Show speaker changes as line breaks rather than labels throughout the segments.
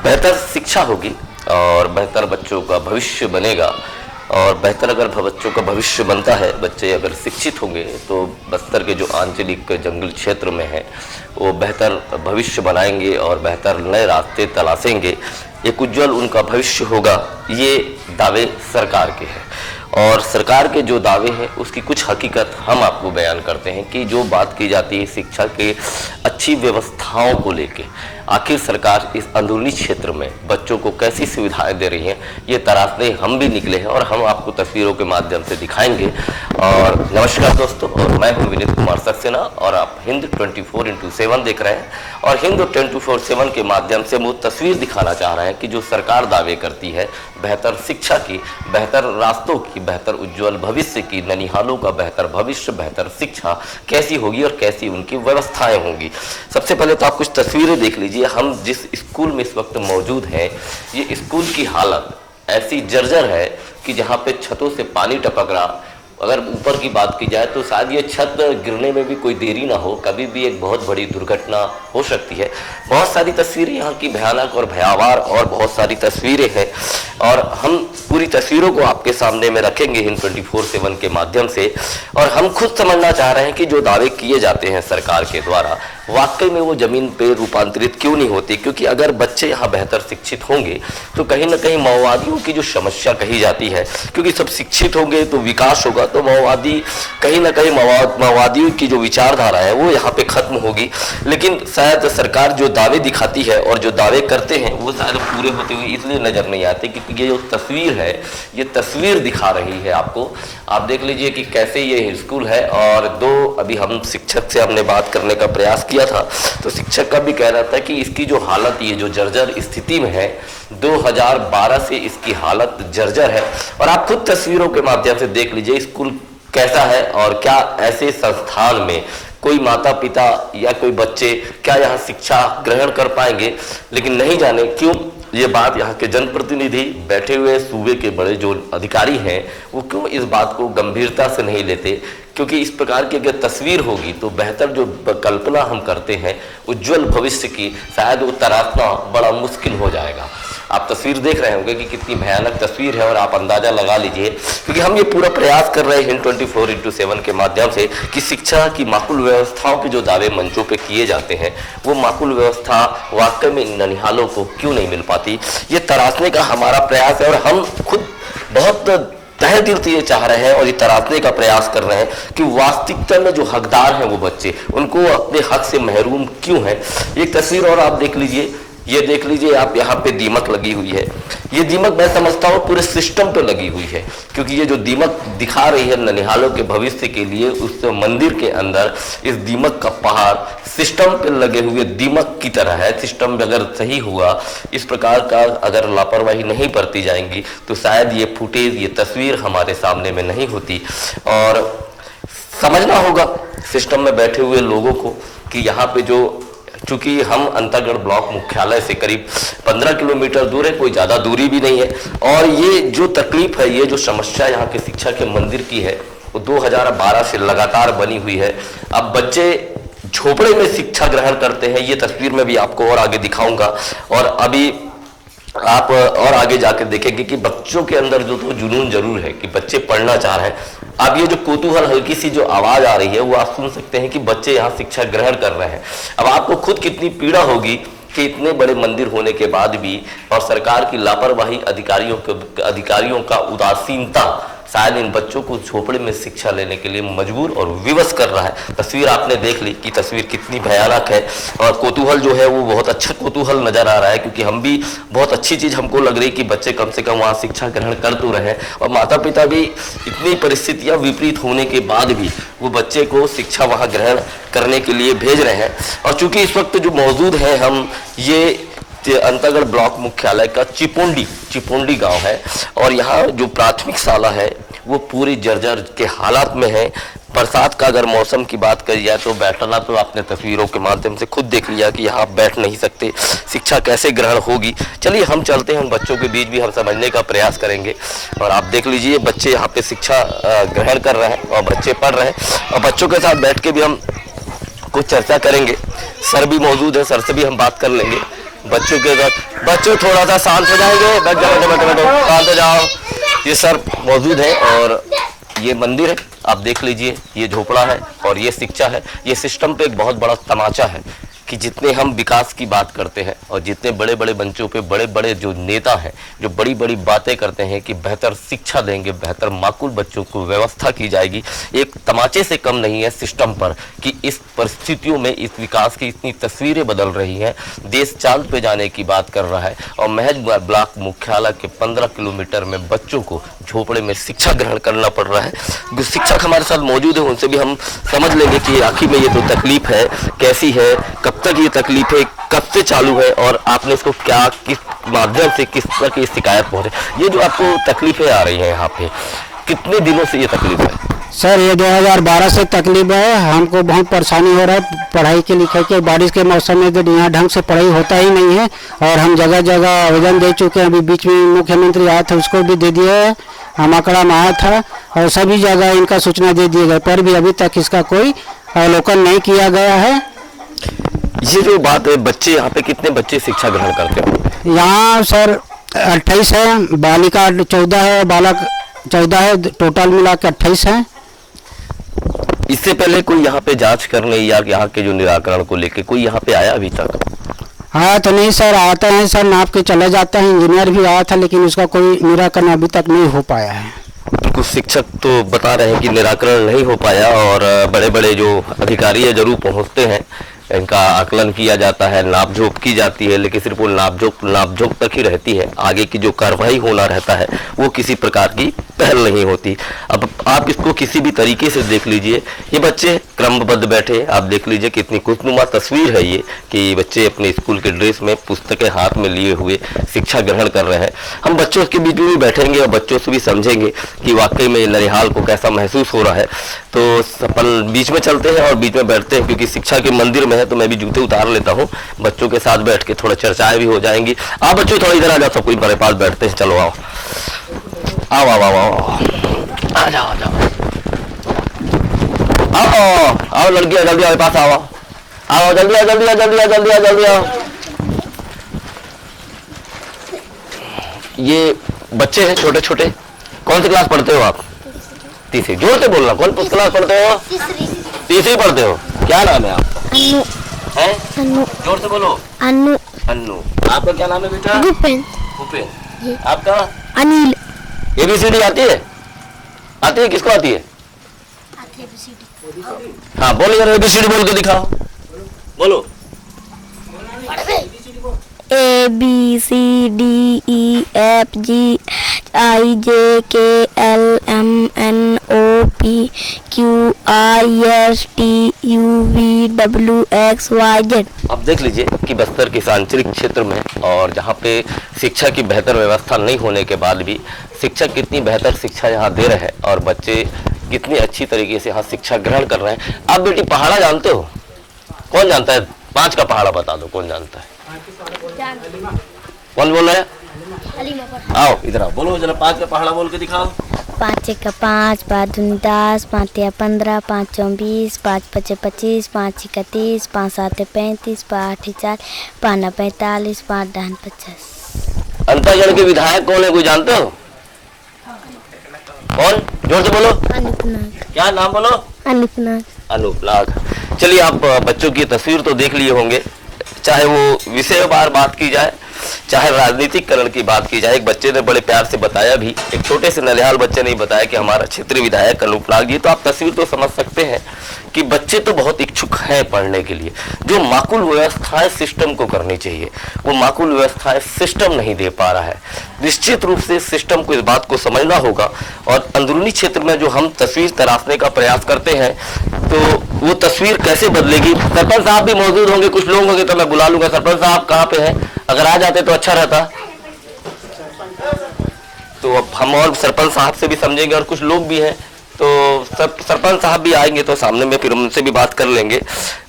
बेहतर शिक्षा होगी और बेहतर बच्चों का भविष्य बनेगा। और बेहतर अगर बच्चों का भविष्य बनता है, बच्चे अगर शिक्षित होंगे तो बस्तर के जो आंचलिक जंगल क्षेत्र में है वो बेहतर भविष्य बनाएंगे और बेहतर नए रास्ते तलाशेंगे। एक उज्जवल उनका भविष्य होगा, ये दावे सरकार के हैं। और सरकार के जो दावे हैं उसकी कुछ हकीकत हम आपको बयान करते हैं कि जो बात की जाती है शिक्षा के अच्छी व्यवस्थाओं को लेके, आखिर सरकार इस अंदरूनी क्षेत्र में बच्चों को कैसी सुविधाएं दे रही हैं, ये तराशने हम भी निकले हैं और हम आपको तस्वीरों के माध्यम से दिखाएंगे। और नमस्कार दोस्तों, और मैं हूं विनीत कुमार सक्सेना और आप हिंद 24x7 देख रहे हैं। और हिंद 24x7 के माध्यम से हम वो तस्वीर दिखाना चाह रहे हैं कि जो सरकार दावे करती है बेहतर शिक्षा की, बेहतर रास्तों की, बेहतर उज्जवल भविष्य की, ननिहालों का बेहतर भविष्य, बेहतर शिक्षा कैसी होगी और कैसी उनकी व्यवस्थाएं होंगी। सबसे पहले तो आप कुछ तस्वीरें देख लीजिए। हम जिस स्कूल में इस वक्त मौजूद हैं, ये स्कूल की हालत ऐसी जर्जर है कि जहाँ पे छतों से पानी टपक रहा। अगर ऊपर की बात की जाए तो शायद ये छत गिरने में भी कोई देरी ना हो, कभी भी एक बहुत बड़ी दुर्घटना हो सकती है। बहुत सारी तस्वीरें यहाँ की भयानक और भयावह और बहुत सारी तस्वीरें हैं और हम पूरी तस्वीरों को आपके सामने में रखेंगे हिंद 24/7 के माध्यम से। और हम खुद समझना चाह रहे हैं कि जो दावे किए जाते हैं सरकार के द्वारा वाकई में वो जमीन पे रूपांतरित क्यों नहीं होती। क्योंकि अगर बच्चे यहाँ बेहतर शिक्षित होंगे तो कहीं ना कहीं माओवादियों की जो समस्या कही जाती है, क्योंकि सब शिक्षित होंगे तो विकास होगा, तो माओवादी कहीं ना कहीं माओवादियों की जो विचारधारा है वो यहाँ पे खत्म होगी। लेकिन शायद सरकार जो दावे दिखाती है और जो दावे करते हैं वो शायद पूरे होते हुए इसलिए नजर नहीं आते क्योंकि ये जो तस्वीर है ये तस्वीर दिखा रही है आपको। आप देख लीजिए कि कैसे ये स्कूल है। और अभी हम शिक्षक से हमने बात करने का प्रयास किया था तो शिक्षक का भी कह रहा था कि इसकी जो हालत, ये जो जर्जर स्थिति में है, 2012 से इसकी हालत जर्जर है। और आप खुद तस्वीरों के माध्यम से देख लीजिए स्कूल कैसा है और क्या ऐसे संस्थान में कोई माता पिता या कोई बच्चे क्या यहाँ शिक्षा ग्रहण कर पाएंगे। लेकिन नहीं जाने क्यों ये बात यहाँ के जनप्रतिनिधि बैठे हुए सूबे के बड़े जो अधिकारी हैं वो क्यों इस बात को गंभीरता से नहीं लेते। क्योंकि इस प्रकार की अगर तस्वीर होगी तो बेहतर जो कल्पना हम करते हैं उज्जवल भविष्य की, शायद वो तराशना बड़ा मुश्किल हो जाएगा। आप तस्वीर देख रहे होंगे कि कितनी भयानक तस्वीर है और आप अंदाजा लगा लीजिए। क्योंकि हम ये पूरा प्रयास कर रहे हैं हिंद 24x7 के माध्यम से कि शिक्षा की माकूल व्यवस्थाओं के जो दावे मंचों पे किए जाते हैं वो माकूल व्यवस्था वाकई में ननिहालों को क्यों नहीं मिल पाती, ये तराशने का हमारा प्रयास है। और हम खुद बहुत तहे दिल से ये चाह रहे हैं और ये तराशने का प्रयास कर रहे हैं कि वास्तविकता में जो हकदार हैं वो बच्चे, उनको अपने हक से महरूम क्यों हैं। एक तस्वीर और आप देख लीजिए, ये देख लीजिए आप, यहाँ पे दीमक लगी हुई है। ये दीमक मैं समझता हूँ पूरे सिस्टम पे लगी हुई है, क्योंकि ये जो दीमक दिखा रही है ननिहालों के भविष्य के लिए, उस मंदिर के अंदर इस दीमक का पहाड़ सिस्टम पे लगे हुए दीमक की तरह है। सिस्टम अगर सही हुआ, इस प्रकार का अगर लापरवाही नहीं बरती जाएंगी तो शायद ये फुटेज, ये तस्वीर हमारे सामने में नहीं होती। और समझना होगा सिस्टम में बैठे हुए लोगों को कि यहाँ पे जो, चूंकि हम अंतागढ़ ब्लॉक मुख्यालय से करीब 15 किलोमीटर दूर है, कोई ज़्यादा दूरी भी नहीं है। और ये जो तकलीफ है, ये जो समस्या यहाँ के शिक्षा के मंदिर की है वो 2012 से लगातार बनी हुई है। अब बच्चे झोपड़े में शिक्षा ग्रहण करते हैं, ये तस्वीर में भी आपको और आगे दिखाऊंगा। और अभी आप और आगे जाकर देखेंगे कि बच्चों के अंदर जो तो जुनून जरूर है कि बच्चे पढ़ना चाह रहे हैं। अब ये जो कौतूहल, हल्की सी जो आवाज आ रही है वो आप सुन सकते हैं कि बच्चे यहाँ शिक्षा ग्रहण कर रहे हैं। अब आपको खुद कितनी पीड़ा होगी कि इतने बड़े मंदिर होने के बाद भी और सरकार की लापरवाही, अधिकारियों का उदासीनता शायद इन बच्चों को झोपड़े में शिक्षा लेने के लिए मजबूर और विवश कर रहा है। तस्वीर आपने देख ली कि तस्वीर कितनी भयानक है और कौतूहल जो है वो बहुत अच्छा कौतूहल नजर आ रहा है। क्योंकि हम भी बहुत अच्छी चीज़ हमको लग रही कि बच्चे कम से कम वहाँ शिक्षा ग्रहण कर तो रहे और माता पिता भी इतनी परिस्थितियाँ विपरीत होने के बाद भी वो बच्चे को शिक्षा वहाँ ग्रहण करने के लिए भेज रहे हैं। और चूँकि इस वक्त जो मौजूद है हम, ये अंतागढ़ ब्लॉक मुख्यालय का चिपोंडी गांव है और यहाँ जो प्राथमिक शाला है वो पूरी जर्जर के हालात में है। बरसात का अगर मौसम की बात करी जाए तो बैठना तो आपने तस्वीरों के माध्यम से खुद देख लिया कि यहाँ बैठ नहीं सकते, शिक्षा कैसे ग्रहण होगी। चलिए हम चलते हैं, उन बच्चों के बीच भी हम समझने का प्रयास करेंगे। और आप देख लीजिए बच्चे यहाँ पे शिक्षा ग्रहण कर रहे हैं और बच्चे पढ़ रहे हैं और बच्चों के साथ बैठ के भी हम कुछ चर्चा करेंगे। सर भी मौजूद है, सर से भी हम बात कर लेंगे। बच्चों के साथ। बच्चों थोड़ा सा शांत हो जाएंगे, बैठ जाओ, बैठो बैठो बैठो, शांत हो जाओ। ये सर मौजूद है और ये मंदिर है, आप देख लीजिए, ये झोपड़ा है और ये शिक्षा है। ये सिस्टम पे एक बहुत बड़ा तमाचा है कि जितने हम विकास की बात करते हैं और जितने बड़े बड़े मंचों पे बड़े बड़े जो नेता हैं जो बड़ी बड़ी बातें करते हैं कि बेहतर शिक्षा देंगे, बेहतर माकूल बच्चों को व्यवस्था की जाएगी, एक तमाचे से कम नहीं है सिस्टम पर कि इस परिस्थितियों में इस विकास की इतनी तस्वीरें बदल रही हैं। देश चांद पे जाने की बात कर रहा है और महज ब्लॉक मुख्यालय के 15 किलोमीटर में बच्चों को झोपड़े में शिक्षा ग्रहण करना पड़ रहा है। जो शिक्षक हमारे साथ मौजूद है उनसे भी हम समझ लेंगे कि आखिर में ये तो तकलीफ है कैसी है, कब तक ये तकलीफ है, कब से चालू है और आपने इसको क्या किस माध्यम से किस तरह की शिकायत पहुंचे। ये जो आपको तकलीफें आ रही हैं यहाँ पे, कितने दिनों से ये तकलीफ है?
सर ये 2012 से तकलीफ है, हमको बहुत परेशानी हो रहा है पढ़ाई के लिखाई के। बारिश के मौसम में तो यहाँ ढंग से पढ़ाई होता ही नहीं है और हम जगह जगह आवेदन दे चुके हैं। अभी बीच में मुख्यमंत्री आया था, उसको भी दे दिया है, हम आंकड़ा में आया था और सभी जगह इनका सूचना दे दिए गए, पर भी अभी तक इसका कोई अवलोकन नहीं किया गया है।
ये जो बात है, बच्चे यहाँ पे कितने बच्चे शिक्षा ग्रहण करते हैं?
यहाँ सर 28 है, बालिका 14 है, बालक 14 है, टोटल मिला के 28 है।
इससे पहले कोई यहाँ पे जांच करने या यहाँ के जो निराकरण को लेके कोई यहाँ पे आया अभी तक?
हाँ तो नहीं सर, आता है सर, नाप के चला जाता है। इंजीनियर भी आया था लेकिन उसका कोई निराकरण अभी तक नहीं हो पाया है।
कुछ शिक्षक तो बता रहे हैं कि निराकरण नहीं हो पाया और बड़े बड़े जो अधिकारी है जरूर पहुँचते हैं, इनका आकलन किया जाता है, नापजोक की जाती है, लेकिन सिर्फ वो नापजोक तक ही रहती है। आगे की जो कार्रवाई होना रहता है वो किसी प्रकार की पहल नहीं होती। अब आप इसको किसी भी तरीके से देख लीजिए, ये बच्चे क्रमबद्ध बैठे, आप देख लीजिए कितनी खुशनुमा तस्वीर है ये कि बच्चे अपने स्कूल के ड्रेस में पुस्तकें हाथ में लिए हुए शिक्षा ग्रहण कर रहे हैं। हम बच्चों के बीच में भी बैठेंगे और बच्चों से भी समझेंगे कि वाकई में ननिहाल को कैसा महसूस हो रहा है। तो अपन बीच में चलते हैं और बीच में बैठते हैं, क्योंकि शिक्षा के मंदिर में है तो मैं भी जूते उतार लेता हूँ, बच्चों के साथ बैठ के थोड़ा चर्चाएं भी हो जाएंगी। आप बच्चों थोड़ा इधर आ जाओ, सब कोई मेरे पास बैठते हैं, चलो आओ आओ आओ आओ आ जाओ आ जाओ आओ आओ लड़कियां जल्दी आओ, पास आओ आओ जल्दी आओ जल्दी आओ जल्दी आओ जल्दी आओ जल्दी आओ। ये बच्चे हैं छोटे छोटे, कौन सी क्लास पढ़ते हो आप? तीसरी। जोर से बोलना, कौन सी क्लास पढ़ते हो? तीसरी पढ़ते हो। क्या नाम है आपका?
अन्नू।
है?
अन्नू।
जोर से बोलो।
अन्नू।
अन्नू। आपका क्या नाम है बेटा?
भूपेन।
भूपेन। आपका?
अनिल।
ABCD आती है? आती है, किसको आती है? हाँ बोलो यार, ABCD बोल के दिखाओ, बोलो।
ABCDEFGHIJKLMNOPQRSTUVWXYZ।
अब देख लीजिए कि बस्तर के आंचलिक क्षेत्र में और जहाँ पे शिक्षा की बेहतर व्यवस्था नहीं होने के बाद भी शिक्षक कितनी बेहतर शिक्षा यहाँ दे रहे हैं और बच्चे कितनी अच्छी तरीके से यहाँ शिक्षा ग्रहण कर रहे हैं। आप बेटी पहाड़ा जानते हो? कौन जानता है? 5 का पहाड़ा बता दो, कौन जानता है? कौन बोल रहा है? आओ इधर आओ, बोलो जरा 5 का पहाड़ा बोल के दिखाओ।
5 का 5, 5 दूनी 10, 5 या 15, 5 चौं 20, 5 पचे 25, 5 का 30, 5 सात 35, 5 8 40, 5 9 45, 5 10 50।
अंतरगढ़ के विधायक कौन है, कोई जानते हो? कौन? जोर से बोलो।
अनूपनाग।
क्या नाम बोलो?
अनूपनाग।
अनूपनाग। चलिए, आप बच्चों की तस्वीर तो देख लिए होंगे, चाहे वो विषयवार बात की जाए चाहे राजनीतिकरण की बात की जाए। एक बच्चे ने बड़े प्यार से बताया भी, एक छोटे से ननिहाल बच्चे ने बताया कि हमारा क्षेत्रीय विधायक अनूपनाग जी। तो आप तस्वीर तो समझ सकते हैं कि बच्चे तो बहुत इच्छुक हैं पढ़ने के लिए। जो माकूल व्यवस्थाएं सिस्टम को करनी चाहिए वो माकूल व्यवस्थाएं सिस्टम नहीं दे पा रहा है। निश्चित रूप से सिस्टम को इस बात को समझना होगा और अंदरूनी क्षेत्र में जो हम तस्वीर तराशने का प्रयास करते हैं तो वो तस्वीर कैसे बदलेगी। सरपंच साहब भी मौजूद होंगे, कुछ लोग होंगे तो मैं बुला लूंगा। सरपंच साहब कहाँ पे हैं? अगर आ जाते तो अच्छा रहता। तो अब हम और सरपंच साहब से भी समझेंगे और कुछ लोग भी हैं तो सरपंच साहब भी आएंगे तो सामने में फिर उनसे भी बात कर लेंगे।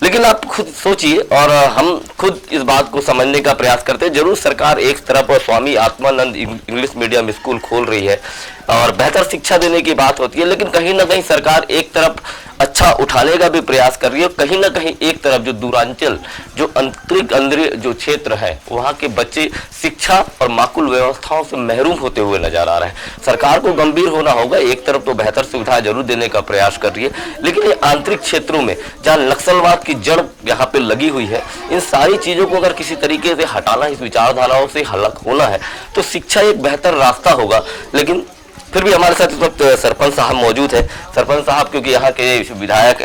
लेकिन आप खुद सोचिए और हम खुद इस बात को समझने का प्रयास करते हैं। जरूर सरकार एक तरफ Swami Atmanand English medium school खोल रही है, और बेहतर शिक्षा देने की बात होती है, लेकिन कहीं ना कहीं सरकार एक तरफ अच्छा उठाने का भी प्रयास कर रही है, कहीं ना कहीं एक तरफ जो दूरांचल, जो आंतरिक अंदर जो क्षेत्र है, वहाँ के बच्चे शिक्षा और माकूल व्यवस्थाओं से महरूम होते हुए नजर आ रहे हैं। सरकार को गंभीर होना होगा। एक तरफ तो बेहतर सुविधा जरूर देने का प्रयास कर रही है, लेकिन ये आंतरिक क्षेत्रों में जहाँ नक्सलवाद की जड़ यहाँ पे लगी हुई है, इन सारी चीजों को अगर किसी तरीके से हटाना, इस विचारधाराओं से अलग होना है, तो शिक्षा एक बेहतर रास्ता होगा। लेकिन फिर भी हमारे साथ इस वक्त सरपंच साहब मौजूद है। सरपंच साहब क्योंकि यहाँ के विधायक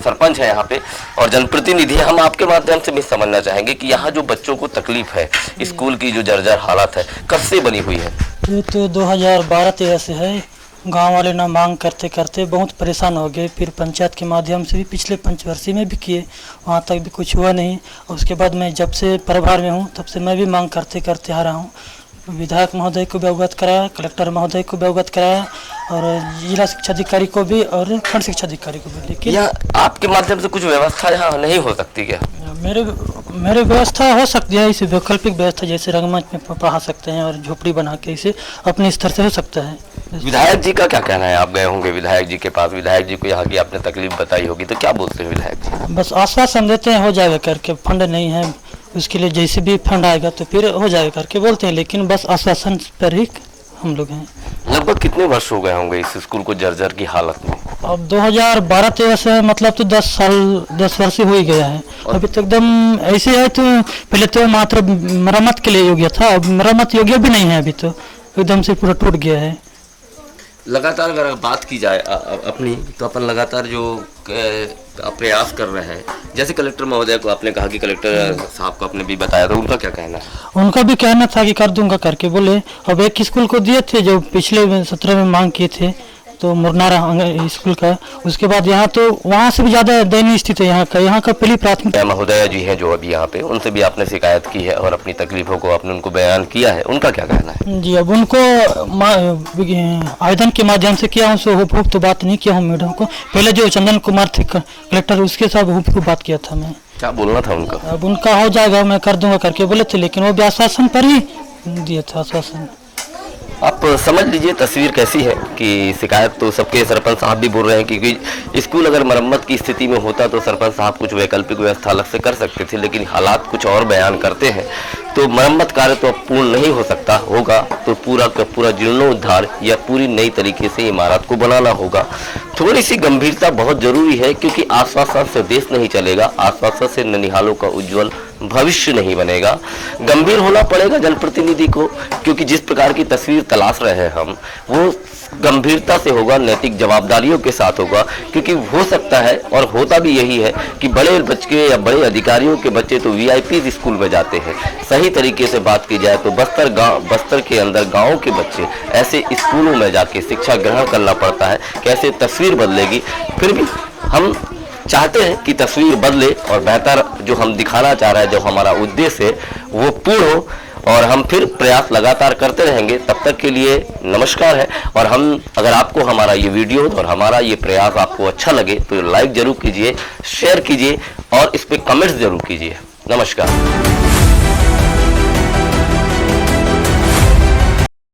सरपंच है यहाँ पे और जनप्रतिनिधि है, हम आपके माध्यम से भी समझना चाहेंगे कि यहाँ जो बच्चों को तकलीफ है, स्कूल की जो जर्जर हालत है, कब से बनी हुई है?
ये तो 2012-13 से है। गांव वाले ना मांग करते करते बहुत परेशान हो गए, फिर पंचायत के माध्यम से भी पिछले पंचवर्षीय में भी किए, वहाँ तक भी कुछ हुआ नहीं। उसके बाद मैं जब से प्रभार में हूँ तब से मैं भी मांग करते करते आ रहा हूँ। विधायक महोदय को भी अवगत कराया, कलेक्टर महोदय को भी अवगत कराया और जिला शिक्षा अधिकारी को भी और खंड शिक्षा अधिकारी को भी। लेकिन
आपके माध्यम से कुछ व्यवस्था यहाँ नहीं हो सकती क्या?
मेरे व्यवस्था हो सकती है, इसे वैकल्पिक व्यवस्था जैसे रंगमंच में पढ़ा सकते हैं और झोपड़ी बना के इसे अपने स्तर से हो सकता है।
विधायक जी का क्या कहना है? आप गए होंगे विधायक जी के पास, विधायक जी को यहाँ की आपने तकलीफ बताई होगी, तो क्या बोलते हैं विधायक जी?
बस आश्वासन देते हैं हो जाएगा करके, फंड नहीं है उसके लिए, जैसे भी फंड आएगा तो फिर हो जाएगा करके बोलते हैं, लेकिन बस आश्वासन पर ही हम लोग हैं।
लगभग कितने वर्ष हो गए होंगे इस स्कूल को जर्जर की हालत में?
अब 2012-13 से मतलब तो 10 वर्ष हो ही गया है। अभी तो एकदम ऐसे है, तो पहले तो मात्र मरम्मत के लिए योग्य था, अब मरम्मत योग्य भी नहीं है, अभी तो एकदम से पूरा टूट गया है।
लगातार अगर बात की जाए अपनी, तो अपन लगातार जो प्रयास कर रहे हैं, जैसे कलेक्टर महोदय को आपने कहा कि कलेक्टर साहब को आपने भी बताया, तो उनका क्या कहना है?
उनका भी कहना था कि कर दूंगा करके बोले। अब एक स्कूल को दिए थे जो पिछले 17 में मांग किए थे, तो मुरनारा स्कूल का, उसके बाद यहाँ तो वहाँ से भी ज़्यादा दयनीय स्थिति है यहाँ का पहली प्राथमिकता।
महोदय जी हैं जो अभी यहाँ पे, उनसे भी आपने शिकायत की है और अपनी तकलीफों को आपने उनको बयान किया है, उनका क्या कहना है?
जी, अब उनको आवेदन के माध्यम से किया, उनसे हुबहू तो बात नहीं किया हूँ मैडम को। पहले जो चंदन कुमार थे कलेक्टर, उसके साथ हुबहू बात किया था मैं।
क्या बोलना था उनका?
अब उनका हो जाएगा, मैं कर दूंगा करके बोले थे, लेकिन वो भी आश्वासन पर ही दिया था, आश्वासन।
आप समझ लीजिए तस्वीर कैसी है कि शिकायत तो सबके सरपंच साहब भी बोल रहे हैं, क्योंकि स्कूल अगर मरम्मत की स्थिति में होता तो सरपंच साहब कुछ वैकल्पिक व्यवस्था अलग से कर सकते थे, लेकिन हालात कुछ और बयान करते हैं। तो मरम्मत कार्य तो अब पूर्ण नहीं हो सकता, होगा तो पूरा का पूरा जीर्णोद्धार या पूरी नई तरीके से इमारत को बनाना होगा। थोड़ी सी गंभीरता बहुत जरूरी है, क्योंकि आश्वासन से देश नहीं चलेगा, आश्वासन से ननिहालों का उज्जवल भविष्य नहीं बनेगा। गंभीर होना पड़ेगा जनप्रतिनिधि को, क्योंकि जिस प्रकार की तस्वीर तलाश रहे हैं हम, वो गंभीरता से होगा, नैतिक जवाबदारियों के साथ होगा। क्योंकि हो सकता है और होता भी यही है कि बड़े बच्चे या बड़े अधिकारियों के बच्चे तो वीआईपी स्कूल में जाते हैं। सही तरीके से बात की जाए तो बस्तर के अंदर गाँव के बच्चे ऐसे स्कूलों में जाके शिक्षा ग्रहण करना पड़ता है। कैसे तस्वीर बदलेगी? फिर भी हम चाहते हैं कि तस्वीर बदले और बेहतर जो हम दिखाना चाह रहे हैं, जो हमारा उद्देश्य है, वो पूर्ण हो, और हम फिर प्रयास लगातार करते रहेंगे। तब तक के लिए नमस्कार है। और हम, अगर आपको हमारा ये वीडियो और हमारा ये प्रयास आपको अच्छा लगे तो लाइक जरूर कीजिए, शेयर कीजिए और इस पे कमेंट्स जरूर कीजिए। नमस्कार।